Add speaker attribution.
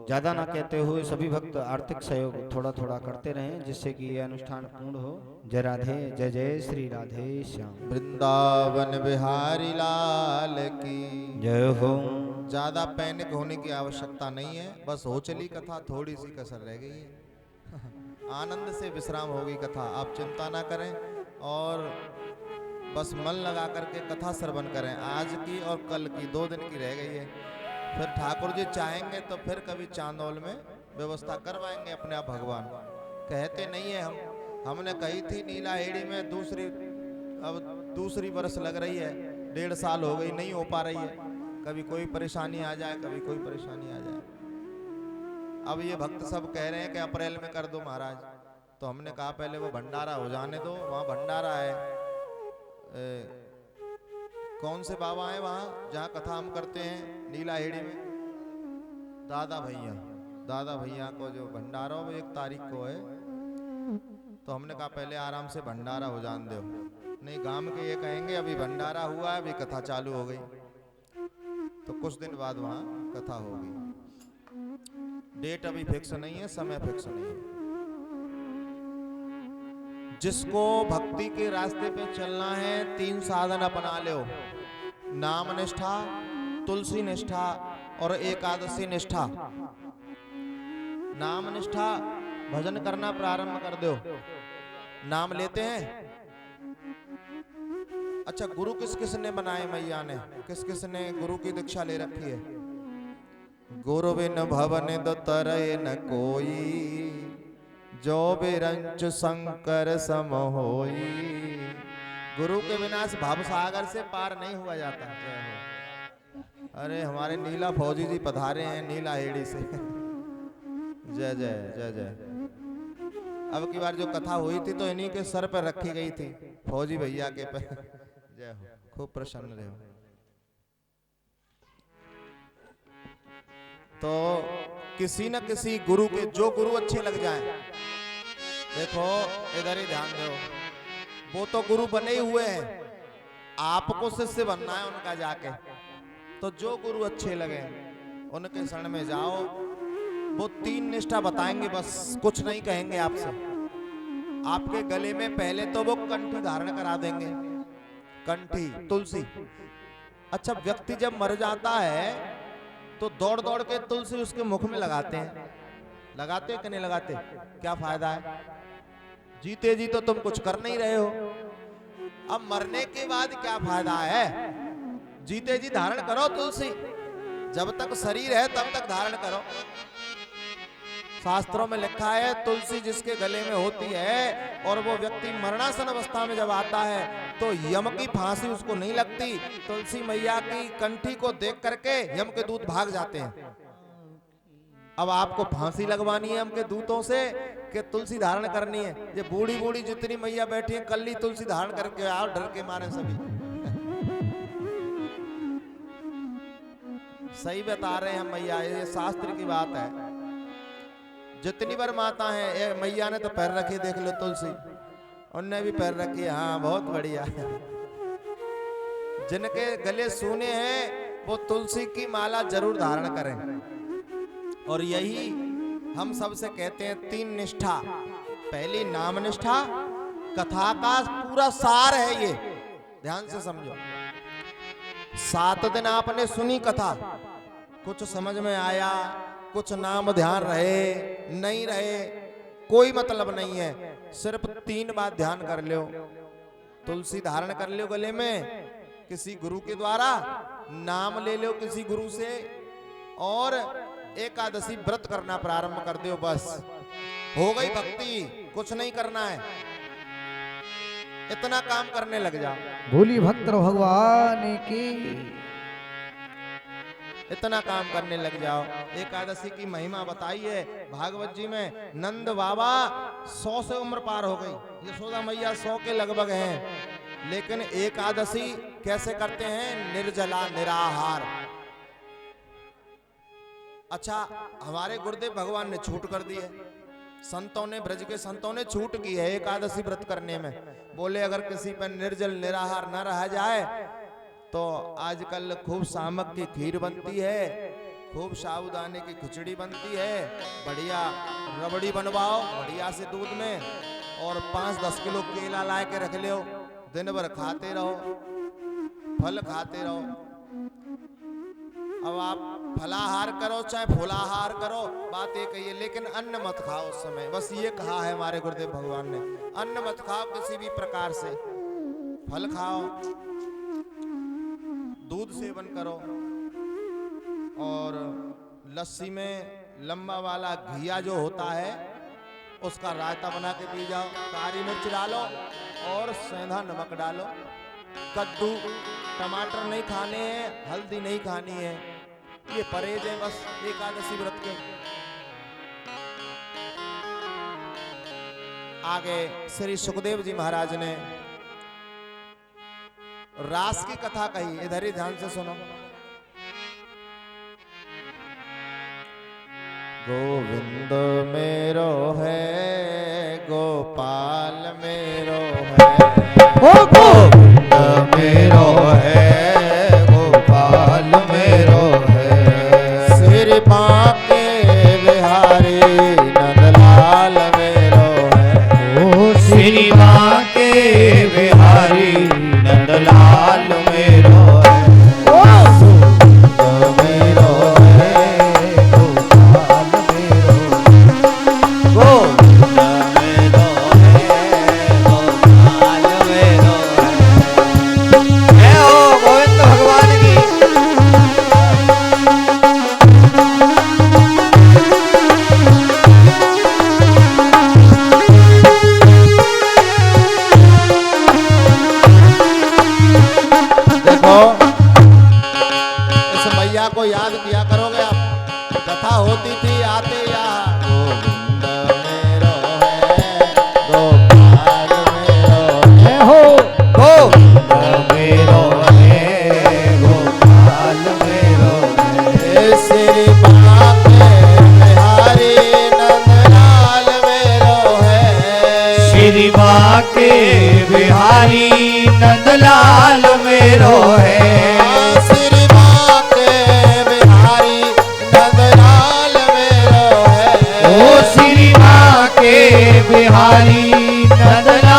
Speaker 1: ज्यादा ना कहते हुए सभी भक्त आर्थिक सहयोग थोड़ा थोड़ा करते रहें, जिससे कि यह अनुष्ठान पूर्ण हो। जय राधे, जय जय श्री राधे श्याम।
Speaker 2: वृंदावन बिहारी लाल की
Speaker 1: जय हो।
Speaker 2: ज्यादा पैनिक होने की आवश्यकता नहीं है, बस हो चली कथा, थोड़ी सी कसर रह गई है। आनंद से विश्राम होगी कथा, आप चिंता ना करें और बस मन लगा करके कथा श्रवण करें। आज की और कल की 2 दिन की रह गई है, फिर ठाकुर जी चाहेंगे तो फिर कभी चांदोल में व्यवस्था करवाएंगे अपने आप भगवान। कहते नहीं है हमने कही थी नीला हेड़ी में अब दूसरी बरस लग रही है, 1.5 साल हो गई, नहीं हो पा रही है। कभी कोई परेशानी आ जाए, कभी कोई परेशानी आ जाए। अब ये भक्त सब कह रहे हैं कि अप्रैल में कर दो महाराज, तो हमने कहा पहले वो भंडारा हो जाने दो। वहाँ भंडारा है, कौन से बाबा हैं वहाँ जहाँ कथा हम करते हैं नीला हेड़ी में? दादा भैया को जो भंडारा हो वो 1 तारीख को है। तो हमने कहा पहले आराम से भंडारा हो जान दो। नहीं, गांव के ये कहेंगे अभी भंडारा हुआ है, अभी कथा चालू हो गई, तो कुछ दिन बाद वहाँ कथा होगी। डेट अभी फिक्स नहीं है, समय फिक्स नहीं है। जिसको भक्ति के रास्ते पे चलना है 3 साधन अपना लो: नाम निष्ठा, तुलसी निष्ठा और एकादशी निष्ठा। नाम निष्ठा, भजन करना प्रारंभ कर दो। नाम लेते हैं। अच्छा, गुरु किस किस ने बनाए मैया ने? किस किस ने गुरु की दीक्षा ले रखी है? गुरु बिन भवन दो तरय न कोई, जो बिरंच शंकर सम होई। गुरु के बिना इस भव सागर से पार नहीं हुआ जाता। जय हो। अरे हमारे नीला फौजी जी पधारे हैं नीला हेड़ी से। जय जय जय जय। अब की बार जो कथा हुई थी तो इन्हीं के सर पर रखी गई थी, फौजी भैया के पर। जय हो, खूब प्रसन्न रहो। तो किसी न किसी गुरु के, जो गुरु अच्छे लग जाएं, देखो इधर ही ध्यान दो, वो तो गुरु बने ही हुए हैं, आपको शिष्य बनना है उनका जाके। तो जो गुरु अच्छे लगे उनके शरण में जाओ। वो 3 निष्ठा बताएंगे, बस कुछ नहीं कहेंगे आपसे। आपके गले में पहले तो वो कंठी धारण करा देंगे, कंठी तुलसी। अच्छा, व्यक्ति जब मर जाता है तो दौड़ दौड़ के तुलसी उसके मुख में लगाते हैं। लगाते कि नहीं लगाते? क्या फायदा है? जीते जी तो तुम कुछ कर नहीं रहे हो, अब मरने के बाद क्या फायदा है? जीते जी धारण करो तुलसी, जब तक शरीर है तब तक धारण करो। शास्त्रों में लिखा है तुलसी जिसके गले में होती है और वो व्यक्ति मरणासन अवस्था में जब आता है तो यम की फांसी उसको नहीं लगती। तुलसी मैया की कंठी को देख करके यम के दूत भाग जाते हैं। अब आपको फांसी लगवानी है यम के दूतों से कि तुलसी धारण करनी है? ये बूढ़ी बूढ़ी जितनी मैया बैठी है कल्ली तुलसी धारण करके आओ, डर के मारे सभी। सही बता रहे हैं हम मैया, ये शास्त्र की बात है। जितनी बार माता है, मैया ने तो पैर रखी, देख लो तुलसी, उनने भी पैर रखी। हाँ, बहुत बढ़िया। जिनके गले सूने हैं वो तुलसी की माला जरूर धारण करें। और यही हम सबसे कहते हैं 3 निष्ठा। पहली नाम निष्ठा, कथा का पूरा सार है ये, ध्यान से समझो। 7 दिन आपने सुनी कथा, कुछ समझ में आया, कुछ नाम ध्यान रहे नहीं रहे, कोई मतलब नहीं है। सिर्फ 3 बात ध्यान कर लो। तुलसी धारण कर लो गले में किसी गुरु के द्वारा, नाम ले लो किसी गुरु से, और एकादशी व्रत करना प्रारंभ कर दो। बस हो गई भक्ति, कुछ नहीं करना है, इतना काम करने लग जाओ।
Speaker 1: भोली भक्त भगवान की,
Speaker 2: इतना काम करने लग जाओ। एकादशी की महिमा बताई है भागवत जी में। नंद बाबा 100 से उम्र पार हो गई, यशोदा मैया 100 के लगभग हैं, लेकिन एकादशी कैसे करते हैं? निर्जला निराहार। अच्छा, हमारे गुरुदेव भगवान ने छूट कर दी है, संतों ने, ब्रज के संतों ने छूट की है एकादशी व्रत करने में। बोले अगर किसी पर निर्जल निराहार न रहा जाए तो आजकल खूब सामक की खीर बनती है, खूब साबूदाने की खिचड़ी बनती है, बढ़िया रबड़ी बनवाओ बढ़िया से दूध में, और 5-10 किलो केला ला के रख लो, दिन भर खाते रहो, फल खाते रहो। अब आप फलाहार करो चाहे फूलाहार करो, बात एक ही है, लेकिन अन्न मत खाओ उस समय। बस ये कहा है हमारे गुरुदेव भगवान ने, अन्न मत खाओ किसी भी प्रकार से, फल खाओ, दूध सेवन करो, और लस्सी में लंबा वाला घिया जो होता है उसका रायता बना के पी जाओ, काली मिर्च डालो और सेंधा नमक डालो। कद्दू टमाटर नहीं खाने हैं, हल्दी नहीं खानी है, ये परहेज है बस एकादशी व्रत के। आगे श्री सुखदेव जी महाराज ने रास की कथा कही, इधर ही ध्यान से सुनो। गोविंद मेरो है, गोपाल मेरो है,
Speaker 1: ओ
Speaker 2: गोविंद मेरो है, गोपाल मेरो है, सिर बांके बिहारी नंदलाल मेरो है,
Speaker 1: ओ श्री बांके बिहारी नंदलाल मेरो है,
Speaker 2: ओ गोविंद मेरो है, गोपाल मेरो है, गोविंद मेरो है, गोपाल मेरो है।
Speaker 1: जय हो गोविंद भगवान की।
Speaker 2: देखो इस मैया को याद किया करोगे आप, कथा होती थी आते यहाँ, गोविंद मेरो है, गोपाल मेरो
Speaker 1: जय हो
Speaker 2: गोविंद मेरो है, गोपाल मेरो है, श्री बांके बिहारी नंदलाल मेरो है,
Speaker 1: श्री बांके बिहारी नंदलाल मेरो है,
Speaker 2: श्री बांके बिहारी नंदलाल मेरो है,
Speaker 1: ओ श्री बांके बिहारी नंदलाल